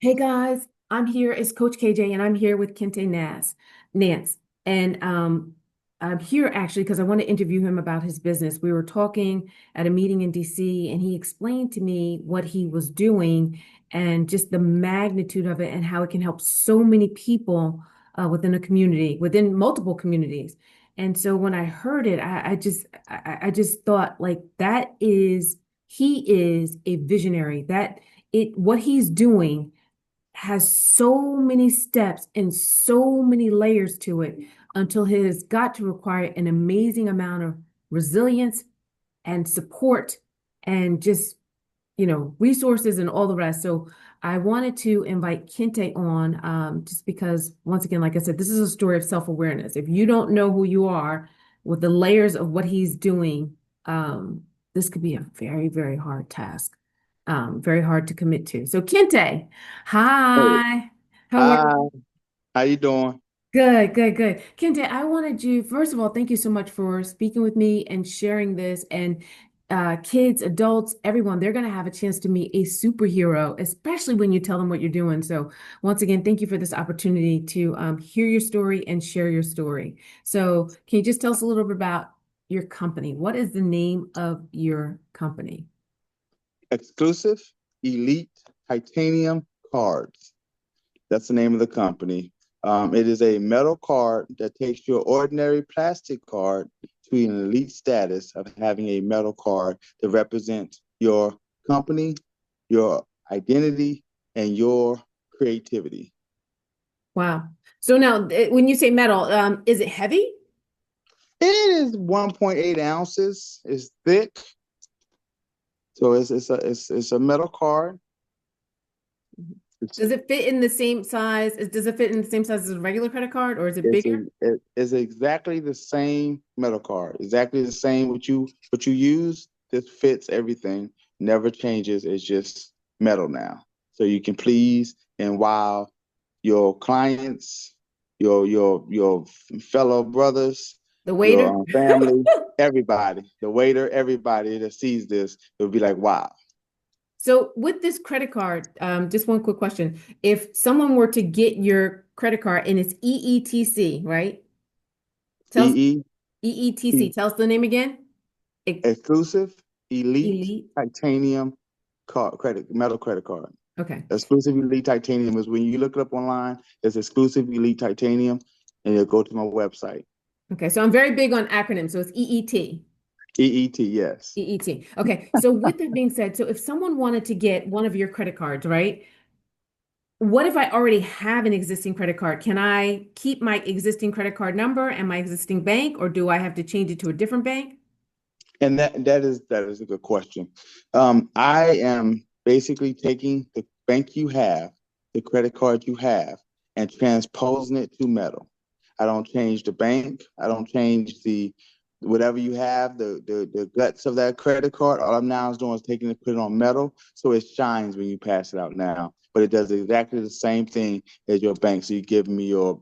Hey guys, I'm here as Coach KJ, and I'm here with Nance, and I'm here actually because I want to interview him about his business. We were talking at a meeting in DC, and he explained to me what he was doing and just the magnitude of it and how it can help so many people within a community, within multiple communities. And so when I heard it, I just thought like he is a visionary. That it what he's doing has so many steps and so many layers to it until it has got to require an amazing amount of resilience and support and just, resources and all the rest. So I wanted to invite Kinte on just because, once again, like I said, this is a story of self-awareness. If you don't know who you are with the layers of what he's doing, this could be a very, very hard task, very hard to commit to. So, Kinte, Hey, hi. How are hi, you? how you doing? Good, good, good. Kente, I wanted you, first of all, thank you so much for speaking with me and sharing this. And kids, adults, everyone, they're going to have a chance to meet a superhero, especially when you tell them what you're doing. So, once again, thank you for this opportunity to hear your story and share your story. So, can you just tell us a little bit about your company? What is the name of your company? Exclusive Elite Titanium Cards. That's the name of the company. It is a metal card that takes your ordinary plastic card to an elite status of having a metal card that represents your company, your identity, and your creativity. Wow. So now, when you say metal, is it heavy? It is 1.8 ounces. It's thick, so it's a metal card. It's Does it fit in the same size? Does it fit in the same size as a regular credit card, or is it bigger? it is exactly the same metal card, exactly the same what you use. This fits everything, never changes. It's just metal now, so you can please and wow your clients, your fellow brothers, The your waiter? family, everybody, the waiter, everybody that sees this, it'll be like wow. So with this credit card, just one quick question. If someone were to get your credit card and it's EETC, right? E Tell us E EETC. E Tell us the name again. E- exclusive elite Elite. titanium card credit metal credit card. Okay. Exclusive Elite Titanium is when you look it up online, it's Exclusive Elite Titanium, and you'll go to my website. Okay. So I'm very big on acronyms. So it's EET. EET, yes. EET. Okay. So with that being said, so if someone wanted to get one of your credit cards, right? What if I already have an existing credit card? Can I keep my existing credit card number and my existing bank, or do I have to change it to a different bank? And that is a good question. I am basically taking the bank you have, the credit card you have, and transposing it to metal. I don't change the bank. I don't change the whatever you have, the guts of that credit card. All I'm now is doing is taking it, put it on metal, so it shines when you pass it out now. But it does exactly the same thing as your bank. So you give me your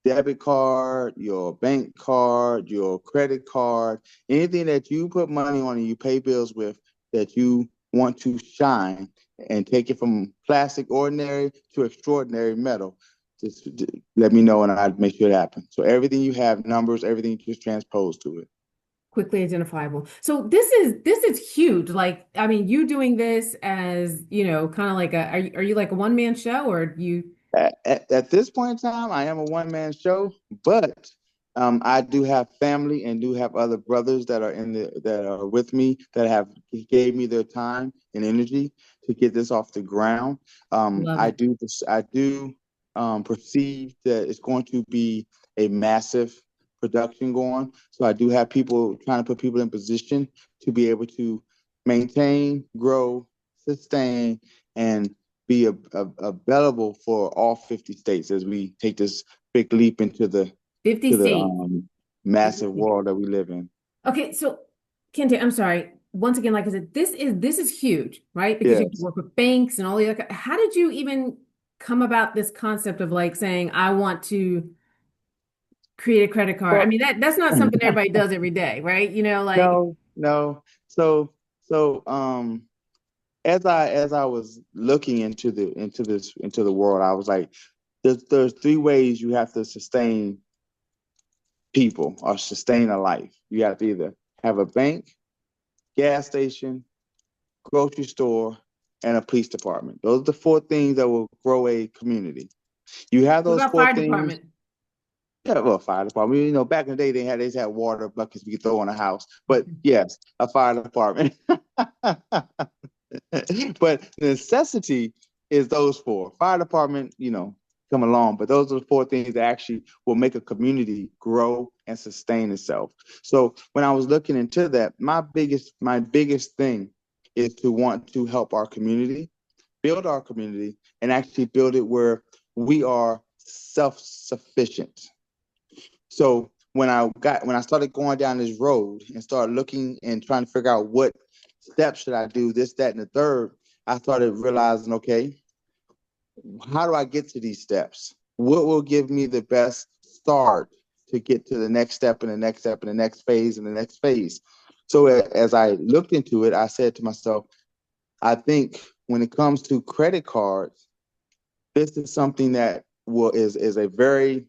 debit card, your bank card, your credit card, anything that you put money on and you pay bills with that you want to shine and take it from plastic ordinary to extraordinary metal. Just let me know and I'll make sure it happens. So everything you have, numbers, everything just transposed to it. Quickly identifiable. So this is huge. Like, I mean, you doing this as, kind of like are you like a one-man show or you At this point in time, I am a one man show, but I do have family and do have other brothers that are with me that have gave me their time and energy to get this off the ground. love it? I do perceive that it's going to be a massive production going. So I do have people trying to put people in position to be able to maintain, grow, sustain, and be available for all 50 states as we take this big leap into the 50 to the states. 50 massive states. world that we live in. Okay, so Kente, I'm sorry. Once again, like I said, this is huge, right? Because you have to Yes. work with banks and all the other. How did you even come about this concept of like saying, I want to create a credit card? I Well, mean, that's not something everybody does every day, right? Like no, no. So as I was looking into the world, I was like, there's three ways you have to sustain people or sustain a life. You have to either have a bank, gas station, grocery store, and a police department. Those are the four things that will grow a community. You have What those about four fire things. department? Yeah, well, fire department. You know, back in the day, they just had water buckets we could throw on a house. But yes, a fire department. But the necessity is those four. Fire department, come along, but those are the four things that actually will make a community grow and sustain itself. So when I was looking into that, my biggest thing is to want to help our community, build our community, and actually build it where we are self-sufficient. So when I started going down this road and started looking and trying to figure out what steps should I do, this, that, and the third, I started realizing, okay, how do I get to these steps? What will give me the best start to get to the next step and the next step and the next phase and the next phase? So as I looked into it, I said to myself, I think when it comes to credit cards, this is something that is a very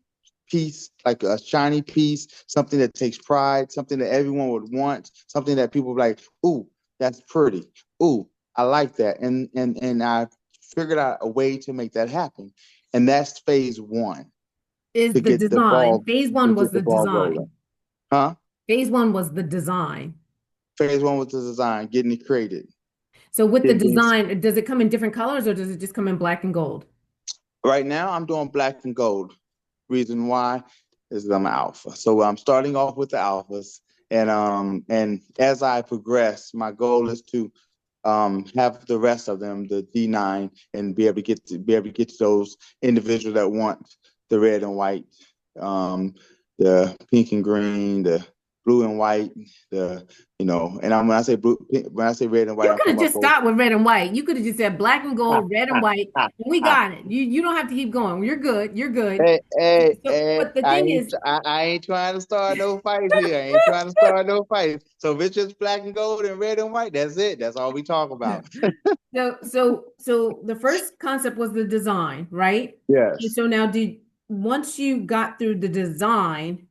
piece, like a shiny piece, something that takes pride, something that everyone would want, something that people like, ooh, that's pretty. Ooh, I like that. And I figured out a way to make that happen. And that's phase one to Is the get the design. ball Phase to one was get the the ball design. rolling. Huh? Phase one was the design. Phase one was the design, getting it created. So with the Getting design, does it come in different colors or does it just come in black and gold? Right now I'm doing black and gold. Reason why is I'm an alpha. So I'm starting off with the alphas, and as I progress, my goal is to have the rest of them, the D9, and be able to get to those individuals that want the red and white, the pink and green, the blue and white, when I say blue, when I say red and white, You I'm could talking have about just both. stopped with red and white. You could have just said black and gold, red and white. We got it. You don't have to keep going. You're good. You're good. Hey, hey, So, hey, but the I thing ain't is, I ain't trying to start no fights here. I ain't trying to start no fights. So if it's just black and gold and red and white, that's it. That's all we talk about. so the first concept was the design, right? And Yes. so now once you got through the design,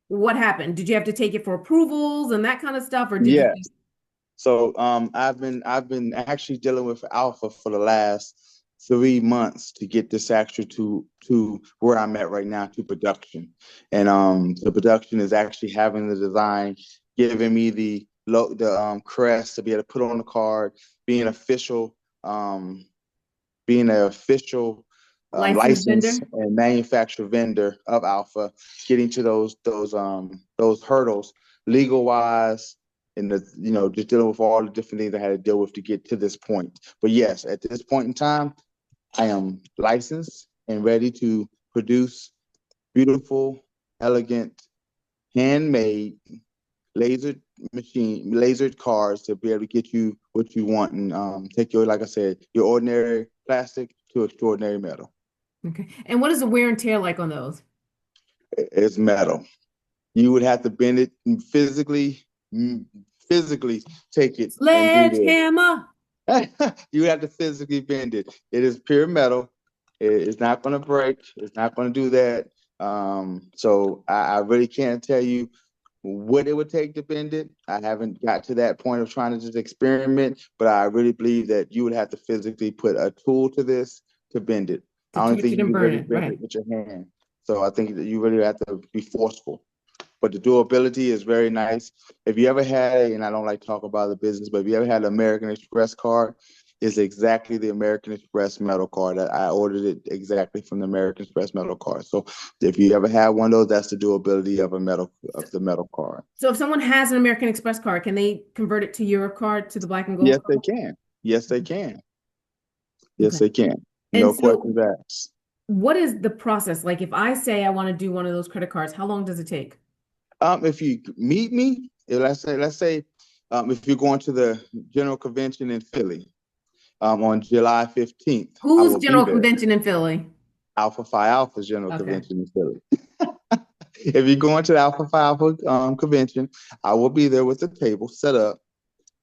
what happened? Did you have to take it for approvals and that kind of stuff, or did you Yes. So I've been actually dealing with Alpha for the last 3 months to get this actually to where I'm at right now, to production. And the production is actually having the design, giving me the crest to be able to put on the card, being official, um being an official licensed license vendor? and manufacturer vendor of Alpha, getting to those hurdles legal wise, and just dealing with all the different things I had to deal with to get to this point. But yes, at this point in time, I am licensed and ready to produce beautiful, elegant, handmade lasered cars to be able to get you what you want, and take your, like I said, your ordinary plastic to extraordinary metal. Okay. And what is the wear and tear like on those? It's metal. You would have to bend it and physically take it and do Sledgehammer. this. You would have to physically bend it. It is pure metal. It's not going to break. It's not going to do that. So I really can't tell you what it would take to bend it. I haven't got to that point of trying to just experiment, but I really believe that you would have to physically put a tool to this to bend it. To I don't touch think it you and can burn really it, bend it right? with your hand. So I think that you really have to be forceful. But the durability is very nice. If you ever had, and I don't like to talk about the business, but if you ever had an American Express card, it's exactly the American Express metal card. I ordered it exactly from the American Express metal card. So if you ever had one of those, that's the durability So, of the metal card. so if someone has an American Express card, can they convert it to your card, to the black and gold Yes, they card? can. Yes, they can. Yes, Okay. they can. And No so questions asked. what is the process? Like if I say I want to do one of those credit cards, how long does it take? If you meet me, let's say, if you're going to the General Convention in Philly, on July 15th, I Who's will be General there. Convention in Philly? Alpha Phi Alpha General Okay. Convention in Philly. If you're going to the Alpha Phi Alpha convention, I will be there with the table set up,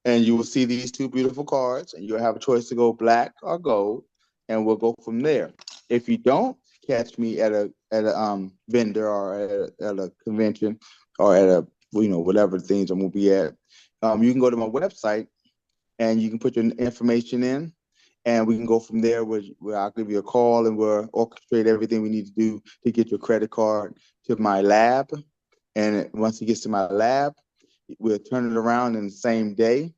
and you will see these two beautiful cards, and you'll have a choice to go black or gold, and we'll go from there. If you don't catch me at a vendor or at a convention or at a whatever things I'm gonna be at, you can go to my website and you can put your information in, and we can go from there. Where I'll give you a call and we'll orchestrate everything we need to do to get your credit card to my lab. And once it gets to my lab, we'll turn it around in the same day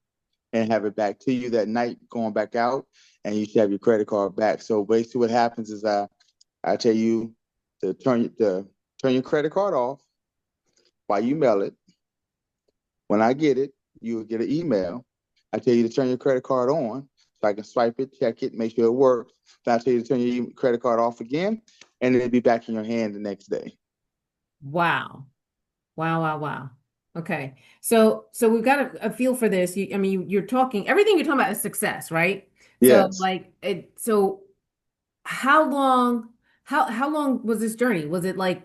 and have it back to you that night, going back out, and you should have your credit card back. So basically, what happens is I tell you to turn your credit card off while you mail it. When I get it, you'll get an email. I tell you to turn your credit card on so I can swipe it, check it, make sure it works. Then I tell you to turn your credit card off again, and it'll be back in your hand the next day. Wow. Wow, wow, wow. Okay. So we've got a feel for this. I mean, you're talking, everything you're talking about is success, right? So Yes. like so how long, how long was this journey? Was it like,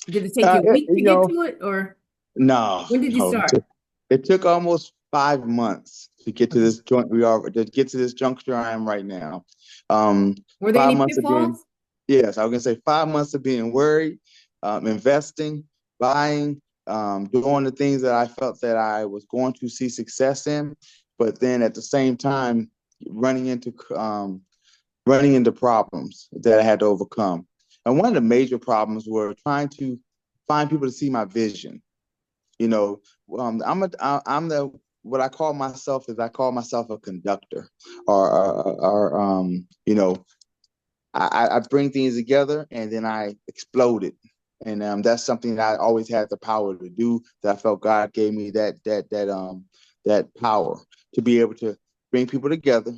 did it take you a It, week to get to it, or no, when did you no. start? It took almost 5 months to get to Okay. this joint. To get to this juncture I am right now. Were there Five any months of being, pitfalls? yes, I was gonna say 5 months of being worried, investing, buying, doing the things that I felt that I was going to see success in, but then at the same time running into um, running into problems that I had to overcome. And one of the major problems were trying to find people to see my vision. You know, I'm the what I call myself is I call myself a conductor, or I bring things together and then I explode it. And that's something that I always had the power to do. That I felt God gave me that power to be able to bring people together,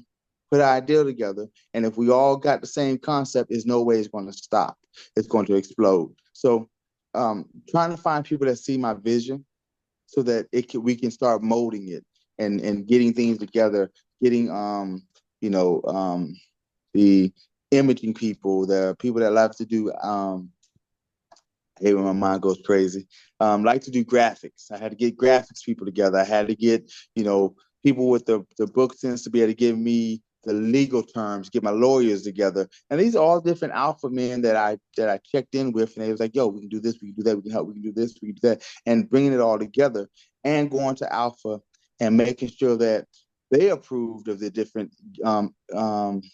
put an idea together, and if we all got the same concept, there's no way it's going to stop. It's going to explode. So, trying to find people that see my vision so that we can start molding it and getting things together, getting the imaging people, the people that love to do I hate when my mind goes crazy. Like to do graphics. I had to get graphics people together. I had to get, people with the book sense to be able to give me the legal terms, get my lawyers together. And these are all different alpha men that I checked in with, and they was like, yo, we can do this, we can do that, we can help, we can do this, we can do that, and bringing it all together and going to alpha and making sure that they approved of the different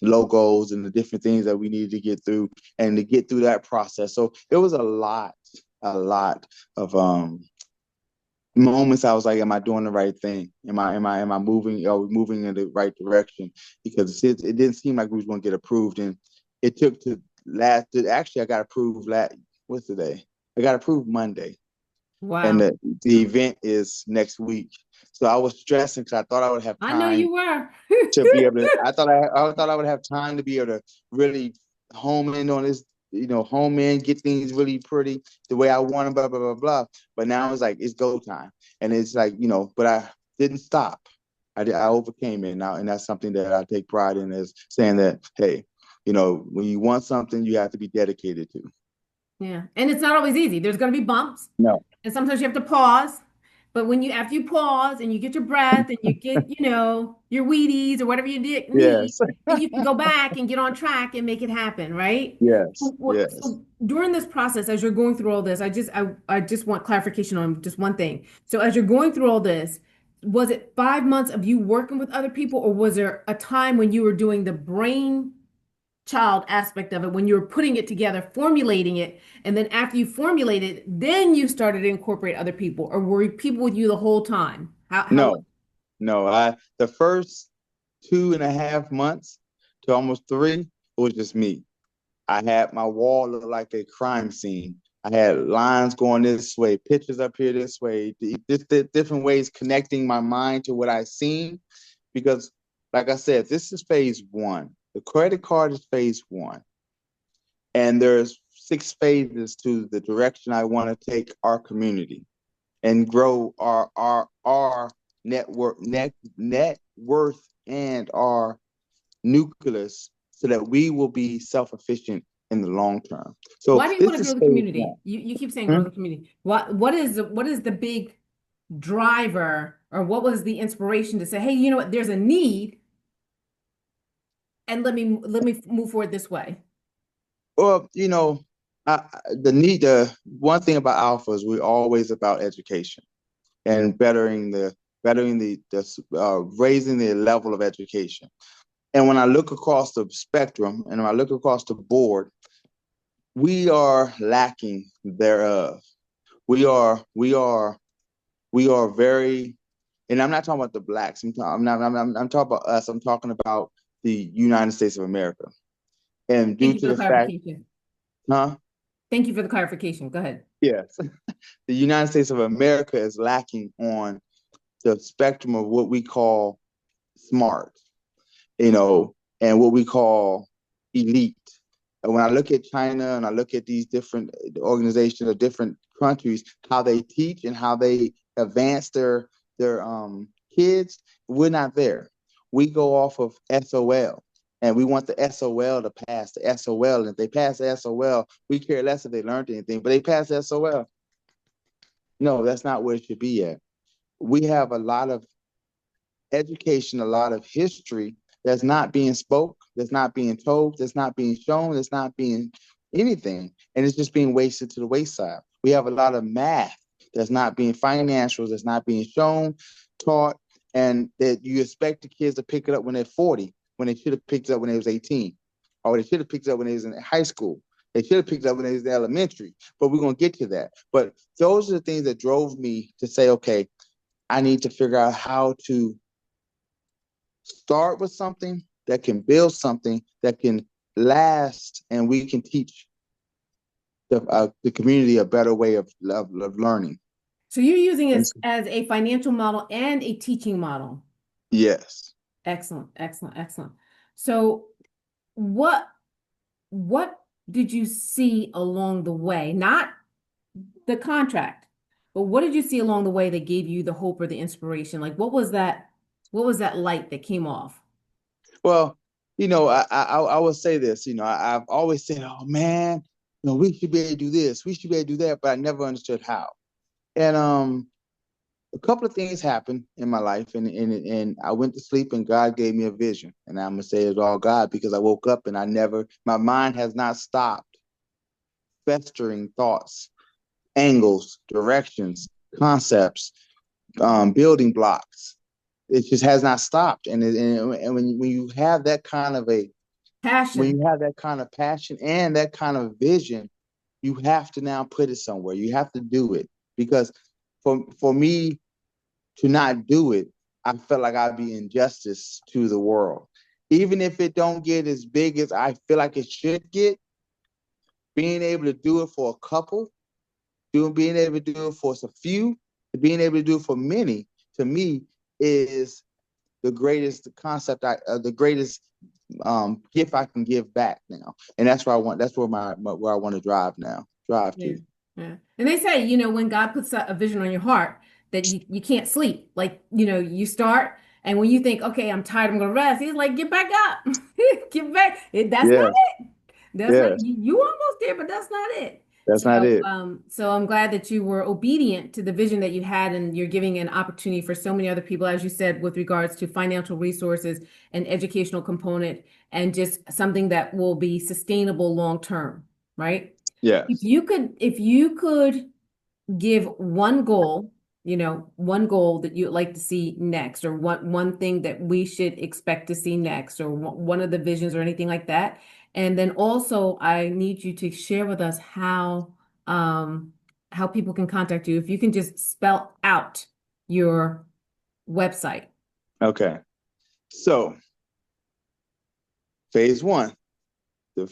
logos and the different things that we needed to get through and to get through that process. So it was a lot of moments I was like, am I doing the right thing? Am I moving? Are we moving in the right direction? Because it didn't seem like we was going to get approved, and it took to last. Actually, I got approved what's today? I got approved Monday, and Wow. the event is next week. So I was stressing because I thought I would have I know time you were. to be able to. I thought I would have time to be able to really home in on this. Home in, get things really pretty the way I want them, blah blah blah blah. But now it's like it's go time, and it's like but I didn't stop. I overcame it now, and that's something that I take pride in, is saying that hey, when you want something, you have to be dedicated to. Yeah. And it's not always easy. There's going to be bumps. No. And sometimes you have to pause. But after you pause and you get your breath and you get, your Wheaties or whatever you need, Yes. then you can go back and get on track and make it happen, right? Yes. Yes. So during this process, as you're going through all this, I just want clarification on just one thing. So as you're going through all this, was it 5 months of you working with other people, or was there a time when you were doing the brain child aspect of it, when you were putting it together, formulating it, and then after you formulated it, then you started to incorporate other people, or were people with you the whole time? How No. No. The first 2.5 months to almost three, it was just me. I had my wall look like a crime scene. I had lines going this way, pictures up here this way, different ways connecting my mind to what I seen. Because, like I said, this is phase one. The credit card is phase one, and there's 6 phases to the direction I want to take our community and grow our net worth and our nucleus so that we will be self-efficient in the long term. So Why do you want this to grow is the phase one. community? You keep saying Hmm? grow the community. What is the big driver, or what was the inspiration to say, hey, you know what, there's a need, and let me move forward this way? Well, the one thing about Alpha is we're always about education and bettering the raising the level of education. And when I look across the spectrum and when I look across the board, we are lacking thereof. We are very, and I'm not talking about the blacks. I'm talking about us. I'm talking about the United States of America. And Thank due you to for the the fact, clarification. huh? Thank you for the clarification. Go ahead. Yes. The United States of America is lacking on the spectrum of what we call smart, and what we call elite. And when I look at China and I look at these different organizations of different countries, how they teach and how they advance their kids, we're not there. We go off of SOL. And we want the SOL to pass the SOL. And if they pass the SOL, we care less if they learned anything, but they pass the SOL. No, that's not where it should be at. We have a lot of education, a lot of history that's not being spoke, that's not being told, that's not being shown, that's not being anything. And it's just being wasted to the wayside. We have a lot of math that's not being financials, that's not being shown, taught, and that you expect the kids to pick it up when they're 40, when they should have picked it up when they was 18, or they should have picked it up when they was in high school. They should have picked it up when they was in elementary, but we're going to get to that. But those are the things that drove me to say, okay, I need to figure out how to start with something that can build something that can last, and we can teach the community a better way of learning. So you're using And it as a financial model and a teaching model. yes. Excellent, excellent, excellent. So what what did you see along the way? Not the contract, but what did you see along the way that gave you the hope or the inspiration? Like what was that light that came off? Well, I will say this. I've always said, "Oh man, we should be able to do this, we should be able to do that," but I never understood how. And a couple of things happened in my life, and I went to sleep, and God gave me a vision, and I'm gonna say it's all God because I woke up and my mind has not stopped festering thoughts, angles, directions, concepts, building blocks. It just has not stopped. And when you have that kind of Passion. passion and that kind of vision, you have to now put it somewhere. You have to do it because for me to not do it, I felt like I'd be injustice to the world. Even if it don't get as big as I feel like it should get, being able to do it for a couple, being able to do it for a few, being able to do it for many, to me is the greatest the greatest gift I can give back now, and that's where I want. That's where I want to drive now. Drive Yeah. to. Yeah. And they say, when God puts a vision on your heart, that you can't sleep. Like, you start, and when you think, okay, I'm tired, I'm gonna rest, he's like, get back up. Get back. That's not Yes, it. That's not yes, you almost there, but that's not it. that's not So, it. so I'm glad that you were obedient to the vision that you had, and you're giving an opportunity for so many other people, as you said, with regards to financial resources and educational component, and just something that will be sustainable long term, right? Yes. If you could give one goal that you'd like to see next, or one thing that we should expect to see next, or one of the visions or anything like that. And then also I need you to share with us how people can contact you. If you can just spell out your website. Okay. So phase one.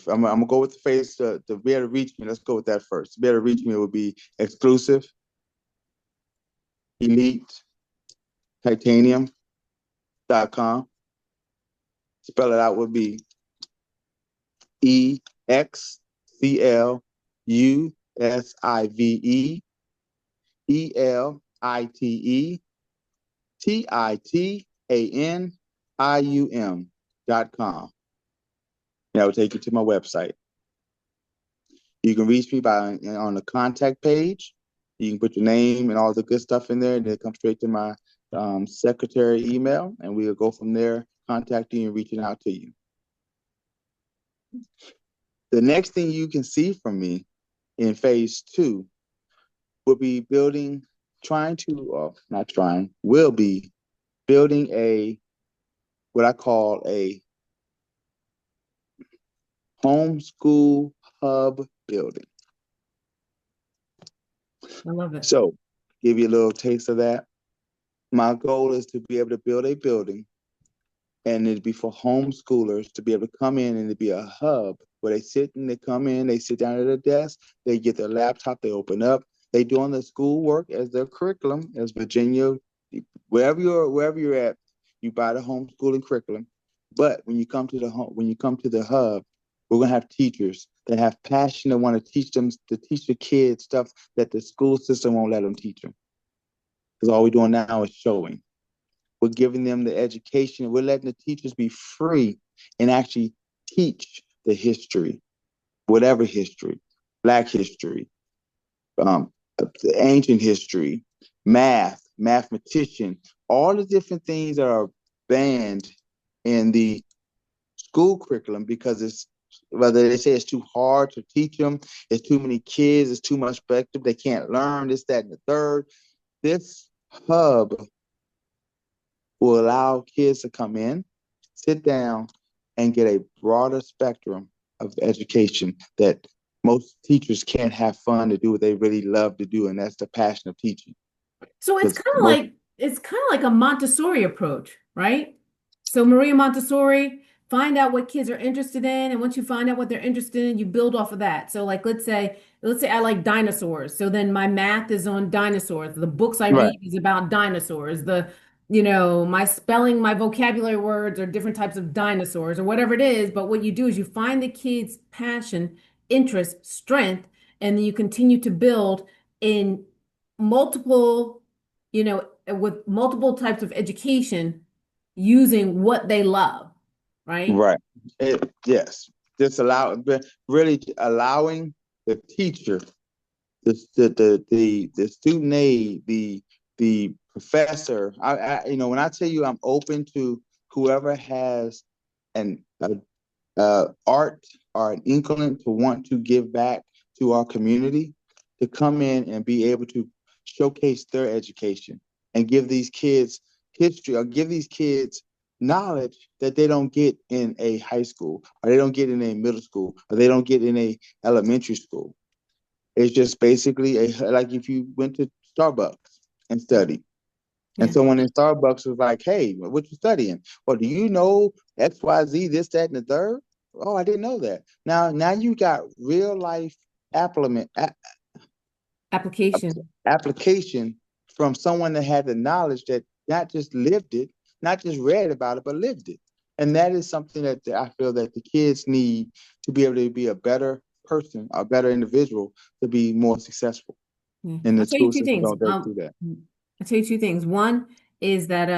I'm gonna go with the phase to be able to reach me. Let's go with that first. To be able to reach me would be exclusive, elite, titanium.com. Spell it out would be Excelivitanium.com. That will take you to my website. You can reach me on the contact page. You can put your name and all the good stuff in there, and it comes straight to my secretary email, and we'll go from there, contacting you and reaching out to you. The next thing you can see from me in phase two will be will be building what I call a homeschool hub building. I love it. So, give you a little taste of that. My goal is to be able to build a building, and it'd be for homeschoolers to be able to come in, and it'd be a hub where they come in, they sit down at a desk, they get their laptop, they open up, they doing their schoolwork as their curriculum, as Virginia, wherever you're at, you buy the homeschooling curriculum. But when you come to the hub, we're gonna have teachers that have passion that want to teach the kids stuff that the school system won't let them teach them. Because all we're doing now is showing. We're giving them the education. We're letting the teachers be free and actually teach the history, whatever history, Black history, the ancient history, mathematician, all the different things that are banned in the school curriculum because it's whether they say it's too hard to teach them, it's too many kids, it's too much spectrum, they can't learn this, that, and the third. This hub will allow kids to come in, sit down, and get a broader spectrum of education that most teachers can't have fun to do what they really love to do, and that's the passion of teaching. So Because most it's kind of like a Montessori approach, right? So Maria Montessori, find out what kids are interested in, and once you find out what they're interested in, you build off of that. So like let's say I like dinosaurs. So then my math is on dinosaurs. The books I right, read is about dinosaurs. My spelling, my vocabulary words are different types of dinosaurs or whatever it is. But what you do is you find the kids' passion, interest, strength, and then you continue to build in multiple with multiple types of education using what they love, right? right. Yes, but really allowing the teacher, the student aide, the professor. When I tell you I'm open to whoever has an art or an inkling to want to give back to our community, to come in and be able to showcase their education and give these kids history or give these kids knowledge that they don't get in a high school or they don't get in a middle school or they don't get in a elementary school. It's just basically like if you went to Starbucks and studied, and Yeah. someone in Starbucks was like, "Hey, what you studying? Well, do you know X, Y, Z, this, that, and the third? Oh, I didn't know that. Now you got real life applement, Application. application from someone that had the knowledge that not just lived it, not just read about it, but lived it. And that is something that I feel that the kids need to be able to be a better person, a better individual, to be more successful. Yeah. And the I'll tell you school two system things. don't go through that. I'll tell you two things. One is that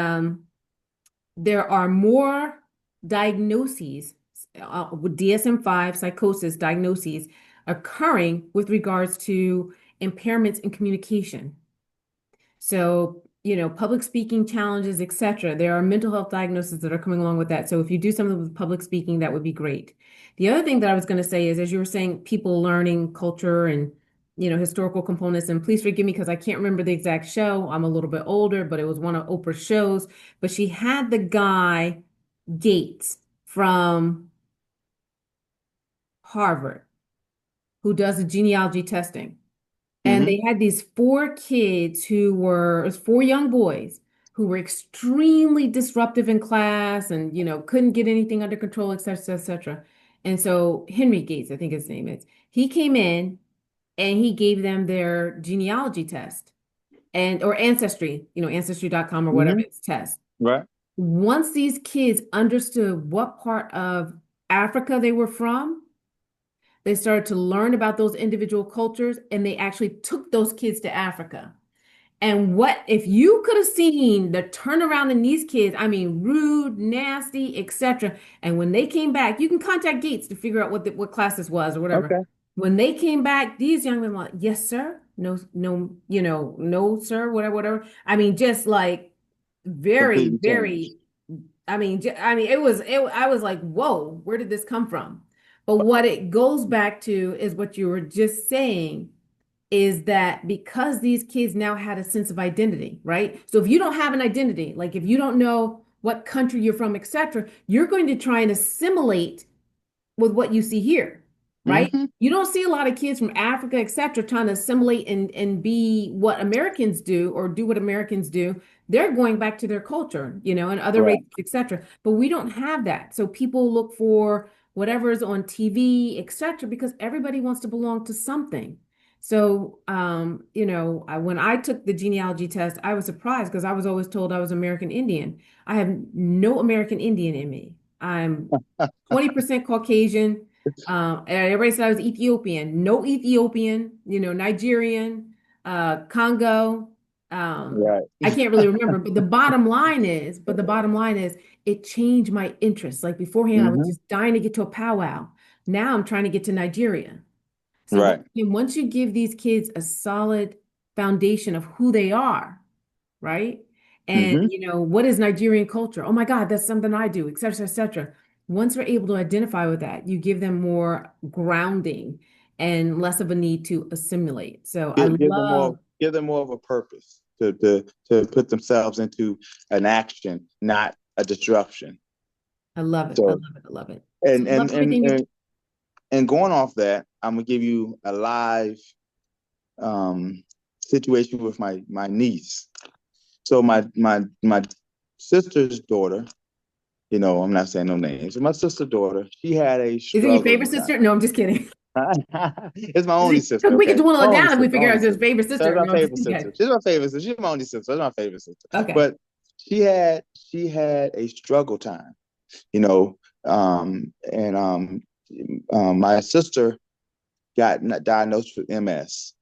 there are more diagnoses with DSM-5 psychosis diagnoses occurring with regards to impairments in communication. So, public speaking challenges, etc. There are mental health diagnoses that are coming along with that. So if you do something with public speaking, that would be great. The other thing that I was going to say is, as you were saying, people learning culture and, historical components, and please forgive me because I can't remember the exact show. I'm a little bit older, but it was one of Oprah's shows. But she had the guy Gates from Harvard who does the genealogy testing. And Mm-hmm. they had these four kids it was four young boys who were extremely disruptive in class and, couldn't get anything under control, et cetera, et cetera. And so Henry Gates, I think his name is, he came in and he gave them their genealogy test or ancestry, ancestry.com or whatever Mm-hmm. it's test. Right. Once these kids understood what part of Africa they were from, they started to learn about those individual cultures and they actually took those kids to Africa. And what if you could have seen the turnaround in these kids? I mean, rude, nasty, etc. And when they came back, you can contact Gates to figure out what class this was or whatever. Okay. When they came back, these young men were like, "Yes, sir. no, no, no, sir, whatever, whatever. I mean, just like very, Completely changed. very, I mean, I was like, whoa, where did this come from? But what it goes back to is what you were just saying, is that because these kids now had a sense of identity, right? So if you don't have an identity, like if you don't know what country you're from, etc., you're going to try and assimilate with what you see here, right? Hmm. You don't see a lot of kids from Africa, et cetera, trying to assimilate and be what Americans do or do what Americans do. They're going back to their culture, and other Right. races, et cetera. But we don't have that. So people look for whatever is on TV, et cetera, because everybody wants to belong to something. So, when I took the genealogy test, I was surprised because I was always told I was American Indian. I have no American Indian in me. I'm 20% Caucasian. Everybody said I was Ethiopian. No Ethiopian, Nigerian, Congo. Right. I can't really remember, but the bottom line is it changed my interest. Like beforehand, I was Hmm. just dying to get to a powwow. Now I'm trying to get to Nigeria. So Right. once you give these kids a solid foundation of who they are, right? And Hmm. what is Nigerian culture? Oh my God, that's something I do, et cetera, et cetera. Once we're able to identify with that, you give them more grounding and less of a need to assimilate. So I love, Give them more of a purpose to put themselves into an action, not a disruption. I love it. I So love it. I love it. So and I love and and everything you, and, and going off that, I'm gonna give you a live um situation with my niece. So my sister's daughter, I'm not saying no names. But my sister's daughter, she had a is it your favorite struggling sister? No, I'm just kidding. time. It's my Is only it, sister, because we could okay? dwindle My it only down if we sister, my figure out only it's his sister. favorite That's sister. my No, I'm just favorite okay. sister. She's my favorite sister. She's my only sister. That's my favorite sister. Okay. But she had a struggle time, you know, and my sister got diagnosed with MS.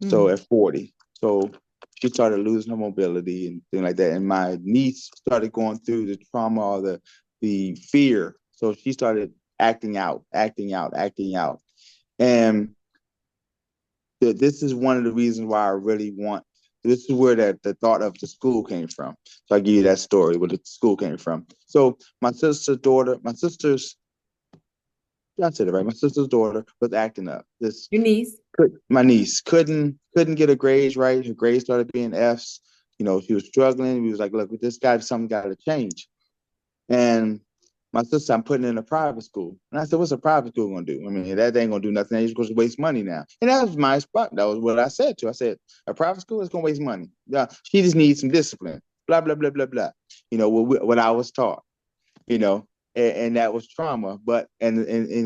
So Mm. at 40. So she started losing her mobility and things like that. And my niece started going through the trauma or the fear. So she started acting out, acting out, acting out. And this is one of the reasons why I really want. This is where the thought of the school came from. So I give you that story where the school came from. So my sister's, I said it right. My sister's daughter was acting up. This Your niece. my niece couldn't get her grades right. Her grades started being F's. She was struggling. We was like, look, with this guy, something got to change. And my sister, I'm putting in a private school. And I said, what's a private school gonna do? I mean, that ain't gonna do nothing. You're supposed to waste money now. And that was my spot. That was what I said to her. I said, a private school is gonna waste money. Yeah, she just needs some discipline. Blah, blah, blah, blah, blah. What I was taught, you know, and that was trauma. But and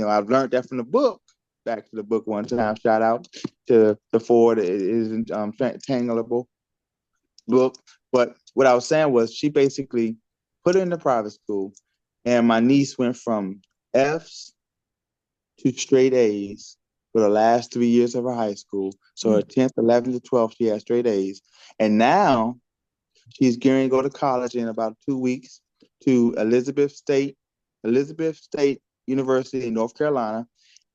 I've learned that from the book. Back to the book one time. Shout out to the Ford. It isn't tanglable book. But what I was saying was she basically put her in the private school, and my niece went from F's to straight A's for the last 3 years of her high school. So her Mm. 10th, 11th, to 12th, she had straight A's. And now she's going to go to college in about 2 weeks to Elizabeth State University in North Carolina.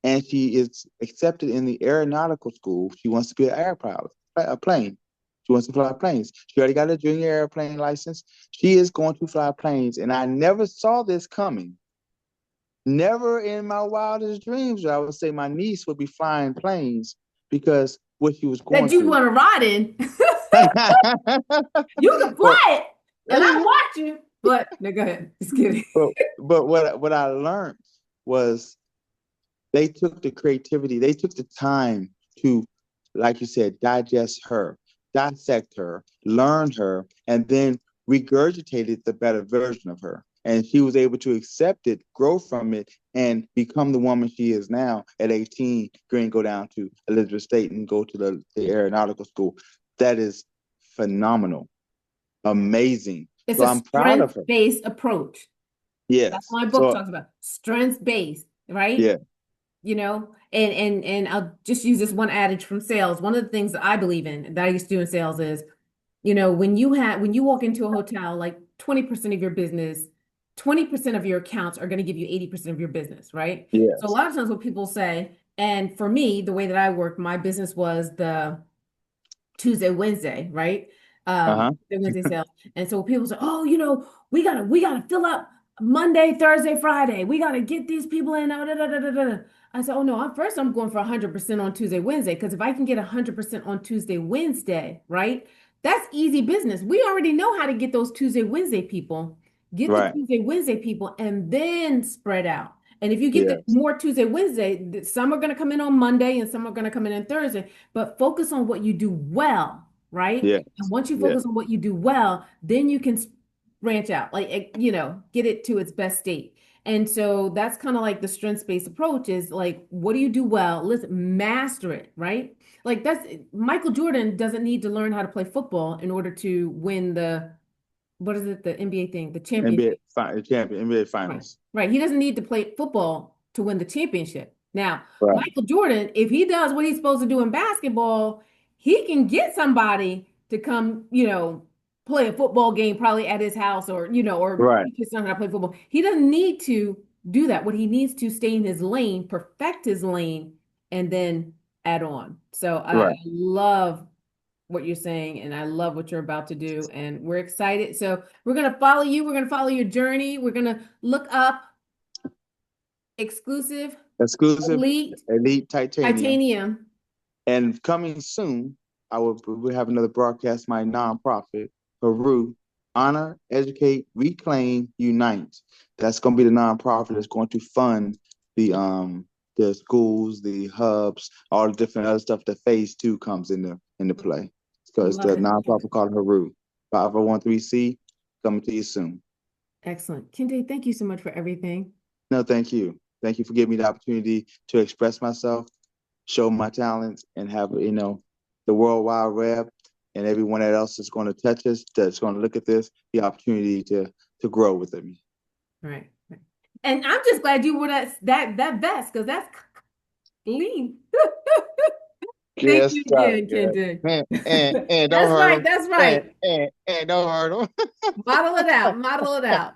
And she is accepted in the aeronautical school. She wants to be an air pilot, a plane. She wants to fly planes. She already got a junior airplane license. She is going to fly planes. And I never saw this coming. Never in my wildest dreams would I would say my niece would be flying planes because what she was That going you through. want to ride in. You can but, fly it, and I watch you. But no, go ahead. Just kidding. but but what I learned was they took the creativity, they took the time to, like you said, digest her, dissect her, learn her, and then regurgitated the better version of her. And she was able to accept it, grow from it, and become the woman she is now at 18, going to go down to Elizabeth State and go to the aeronautical school. That is phenomenal, amazing. It's So a I'm proud of her. strength-based approach. That's Yes. what my book So talks about. Strength-based, right? yeah, And I'll just use this one adage from sales. One of the things that I believe in that I used to do in sales is, when you walk into a hotel, like 20% of your business, 20% of your accounts are going to give you 80% of your business, right? So a yes. lot of times what people say, and for me, the way that I work, my business was the Tuesday, Wednesday, right? Uh-huh. Tuesday, Wednesday sales. And so people say, oh, we gotta fill up Monday, Thursday, Friday. We gotta get these people in. Da, da, da, da, da, da. I said, oh no, I'm going for 100% on Tuesday, Wednesday. Because if I can get 100% on Tuesday, Wednesday, right? That's easy business. We already know how to get those Tuesday, Wednesday people. Get the Right. Tuesday, Wednesday people, and then spread out. And if you get the Yes. more Tuesday, Wednesday, some are going to come in on Monday and some are going to come in on Thursday, but focus on what you do well, right? Yes. And once you Yes. focus on what you do well, then you can branch out, like, get it to its best state. And so that's kind of like the strengths-based approach is like, what do you do well? Let's master it, right? Like that's Michael Jordan doesn't need to learn how to play football in order to win the, what is it, the NBA thing, the NBA championship. champion, NBA Right. finals. Right. He doesn't need to play football to win the championship. Now, Right. Michael Jordan, if he does what he's supposed to do in basketball, he can get somebody to come, play a football game probably at his house or Right. teach his son how to play football. He doesn't need to do that. What he needs to stay in his lane, perfect his lane, and then add on. So I Right. love what you're saying, and I love what you're about to do, and we're excited. So we're gonna follow you. We're gonna follow your journey. We're gonna look up exclusive Exclusive elite elite titanium. titanium. And coming soon, we'll have another broadcast, my nonprofit, Peru, Honor, Educate, Reclaim, Unite. That's going to be the nonprofit that's going to fund the schools, the hubs, all the different other stuff that phase two comes into play. So it's Love the it. nonprofit called Haru. 5013C coming to you soon. Excellent. Kinte, thank you so much for everything. No, thank you. Thank you for giving me the opportunity to express myself, show my talents, and have the World Wide Web and everyone else that's going to touch us, that's going to look at this, the opportunity to grow with me. Right. Right. And I'm just glad you wore that vest because that's clean. Thank Yes, you sir. again, Yeah. Kinte. And don't That's hurt right. them. That's right. And don't hurt them. Model it out. Model it out.